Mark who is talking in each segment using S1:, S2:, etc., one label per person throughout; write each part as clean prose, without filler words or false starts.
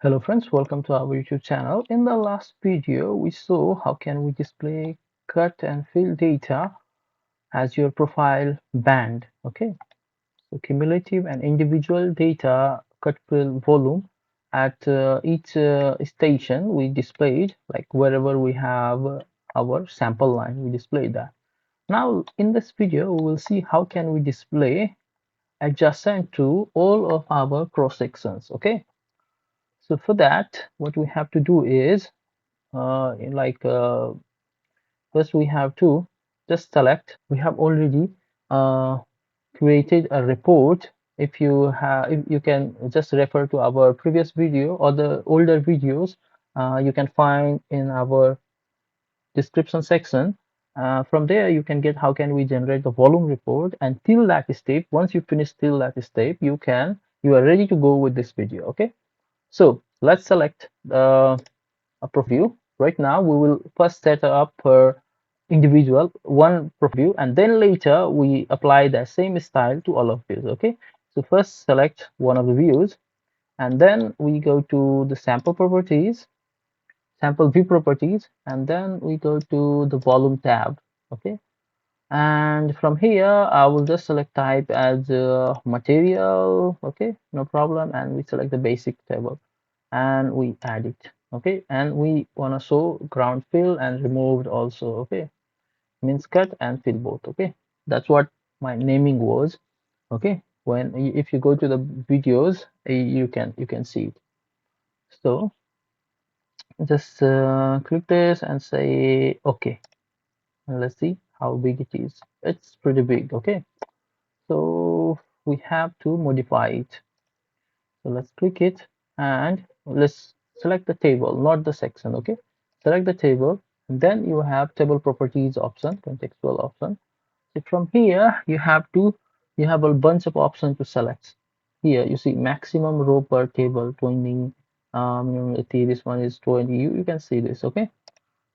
S1: Hello friends, welcome to our YouTube channel. In the last video, we saw how can we display cut and fill data as your profile band. Okay, so cumulative and individual data cut fill volume at each station we displayed, like wherever we have our sample line, we displayed that. Now in this video, we will see how can we display adjacent to all of our cross sections. Okay. So for that, what we have to do is, like first we have to just select. We have already uh, created a report. If you have, if you can just refer to our previous video or the older videos, you can find in our description section. From there, you can get how can we generate the volume report, and till that step, once you finish till that step, you are ready to go with this video. Okay, so let's select the a profile view. Right now, we will first set up per individual one profile view, and then later we apply the same style to all of views. Okay, so first select one of the views, and then we go to the sample view properties, and then we go to the volume tab. Okay, and from here I will just select type as material. Okay, no problem, and we select the basic table and we add it. Okay, and we want to show ground fill and removed also. Okay, means cut and fill both. Okay, that's what my naming was. Okay, when if you go to the videos, you can see it. So just click this and say okay, and let's see how big it is. It's pretty big. Okay, so we have to modify it. So let's click it and let's select the table, not the section. Okay, select the table, and then you have table properties option, contextual option. So from here you have a bunch of options to select. Here you see maximum row per table 20. This one is 20. You can see this. Okay,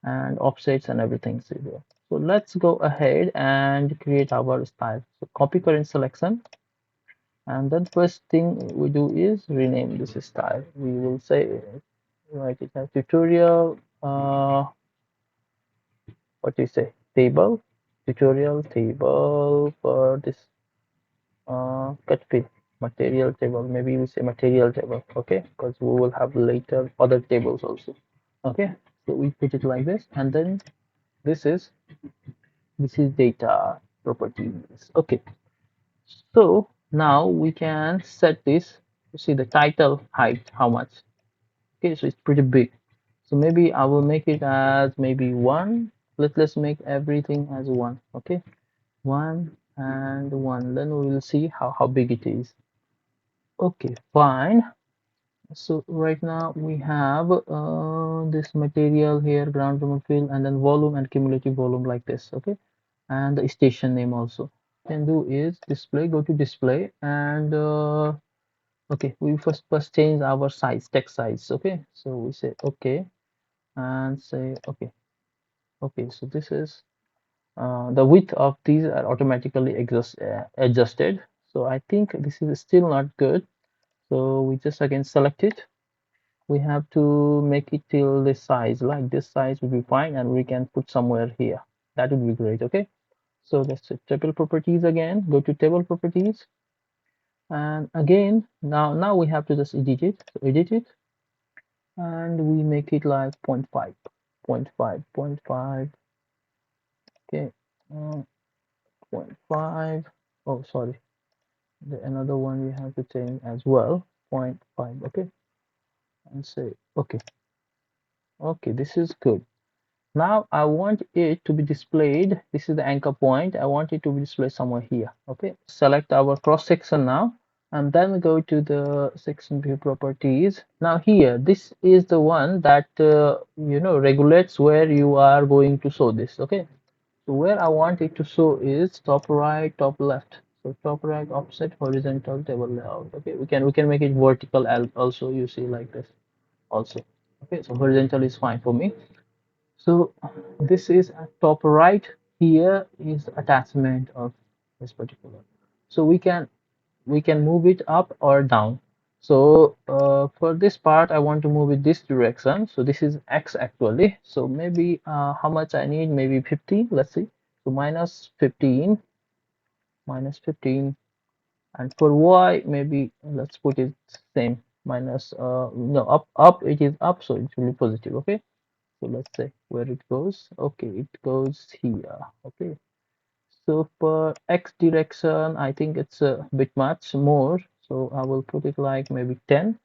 S1: and offsets and everything. See there. So let's go ahead and create our style. So copy current selection, and then first thing we do is rename this style. We will say, write it as tutorial, what do you say, table, tutorial table for this cut fit material table. Maybe we say material table. Okay, because we will have later other tables also. Okay, so we put it like this, and then this is data properties. Okay, so now we can set this. You see the title height, how much. Okay, so it's pretty big. So maybe I will make it as maybe one. Let's make everything as one. Okay, one and one. Then we will see how big it is. Okay, fine. So right now we have this material here, ground remote fill, and then volume and cumulative volume like this. Okay, and the station name also. Can do is display. Go to display, and okay, we first change our size, text size. Okay, so we say okay and say okay. Okay, so this is the width of these are automatically adjusted. So I think this is still not good. So we just again select it. We have to make it till this size, like this size would be fine, and we can put somewhere here. That would be great. Okay, so let's say table properties again. Go to table properties, and again now we have to just edit it. So edit it, and we make it like zero point 0.5, zero point 0.5, zero point 0.5. Okay, zero point 0.5. Oh, sorry. Another one we have to change as well. Zero point 0.5. Okay, and say okay. Okay, this is good. Now I want it to be displayed. This is the anchor point. I want it to be displayed somewhere here. Okay, select our cross section now, and then go to the section view properties. Now here, this is the one that regulates where you are going to show this. Okay, so where I want it to show is top right, top left. So top right, offset, horizontal, table layout. Okay, we can make it vertical also. You see like this also. Okay, so horizontal is fine for me. So this is at top right. Here is the attachment of this particular. So we can move it up or down. So for this part, I want to move in this direction. So this is X actually. So maybe how much I need? Maybe 15. Let's see. So minus 15, and for Y maybe let's put it same minus no, up it is up, so it will be positive. Okay. So let's say where it goes. Okay, it goes here. Okay. So for X direction, I think it's a bit much more. So I will put it like maybe 10.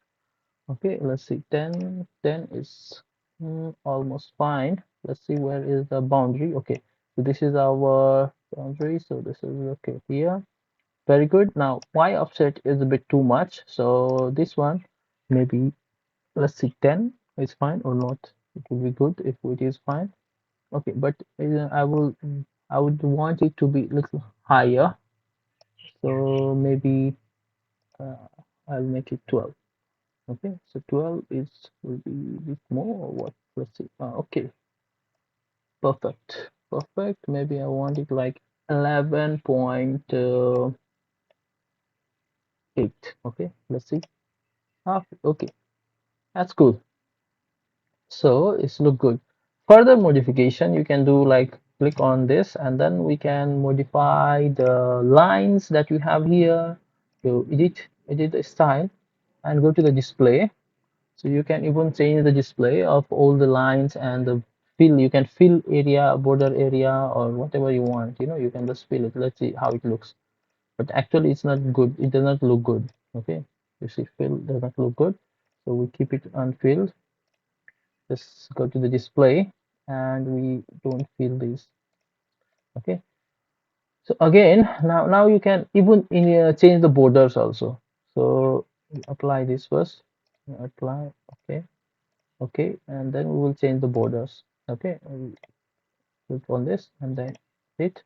S1: Okay, let's see. 10 is almost fine. Let's see where is the boundary. Okay, so this is our boundary. So this is okay here. Very good. Now Y offset is a bit too much. So this one maybe let's see 10 is fine or not. It will be good if it is fine. Okay, but I would want it to be little higher. So maybe uh, I'll make it 12. Okay, so 12 is will be a bit more or what? Let's see. Okay, perfect. Perfect. Maybe I want it like 11.8. Okay, let's see. Okay, that's good. So it's look good. Further modification, you can do like click on this and then we can modify the lines that you have here. You edit the style and go to the display. So you can even change the display of all the lines and the fill. You can fill area, border area, or whatever you want. You know, you can just fill it. Let's see how it looks. But actually, it's not good. It does not look good. Okay, you see, fill does not look good. So we keep it unfilled. Just go to the display, and we don't fill these. Okay. So again, now you can even change the borders also. So apply this first. Apply. Okay. Okay, and then we will change the borders. Okay, we click on this and then it,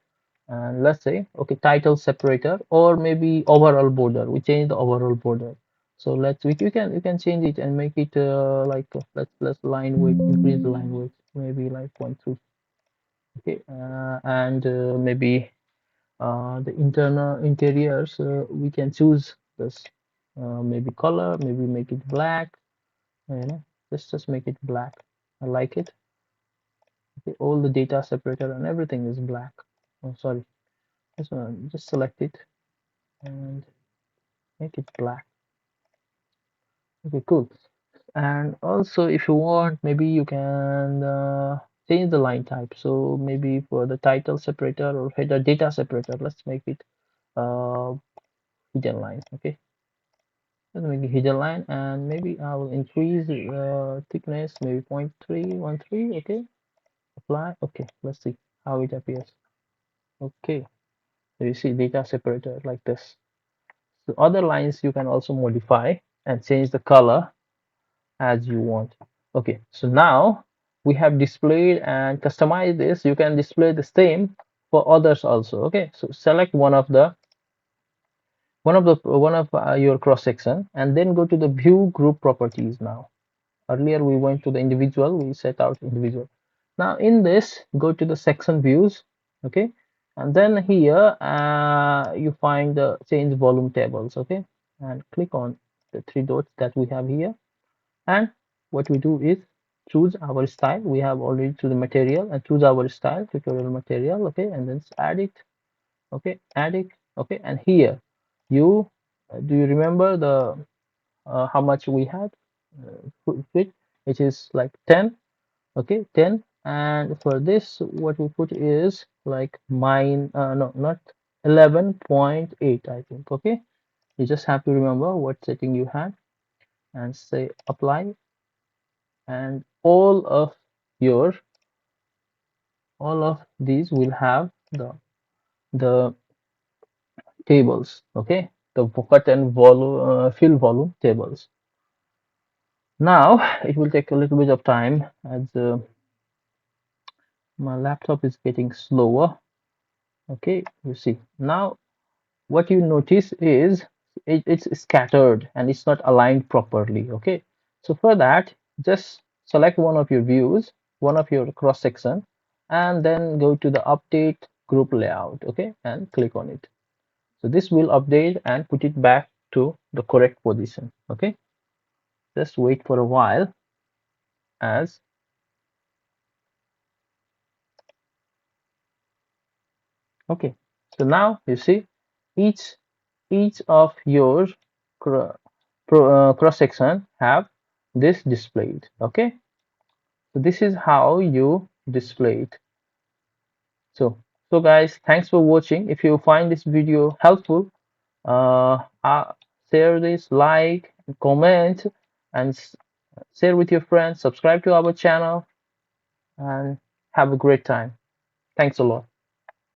S1: and let's say okay, title separator or maybe overall border. We change the overall border. So you can change it and make it like let's line width, increase the line width maybe like 0.3. Okay, and maybe the internal interiors we can choose this maybe color, maybe make it black. You know, let's just make it black. I like it. Okay, all the data separator and everything is black. Oh, sorry. This one, just select it and make it black. Okay, cool. And also, if you want, maybe you can change the line type. So maybe for the title separator or header data separator, let's make it uh, hidden line. Okay, let's make it hidden line, and maybe I will increase thickness, maybe 0.313. Okay, apply. Okay, let's see how it appears. Okay. So you see data separator like this. So other lines you can also modify and change the color as you want. Okay, so now we have displayed and customized this. You can display the same for others also. Okay, so select one of your cross section and then go to the view group properties now. Earlier we went to the individual, we set out individual. Now in this, go to the section views, okay, and then here you find the change volume tables, okay, and click on the three dots that we have here. And what we do is choose our style. We have already to the material and choose our style, tutorial material, okay, and then add it, okay, add it, okay, and here you do you remember the how much we had fit, which is like 10. Okay, 10, and for this what we put is like mine no, not 11.8, I think. Okay, you just have to remember what setting you had and say apply, and your all of these will have the tables. Okay, the cut and volume fill volume tables. Now it will take a little bit of time as my laptop is getting slower. Okay, you see now what you notice is it's scattered and it's not aligned properly. Okay, so for that just select one of your views, one of your cross section, and then go to the update group layout. Okay, and click on it. So this will update and put it back to the correct position. Okay, just wait for a while. As okay, so now you see each of your cro cross section have this displayed. Okay, so this is how you display it. So guys, thanks for watching. If you find this video helpful, uh, uh share this, like, comment, and share with your friends. Subscribe to our channel and have a great time. Thanks a lot.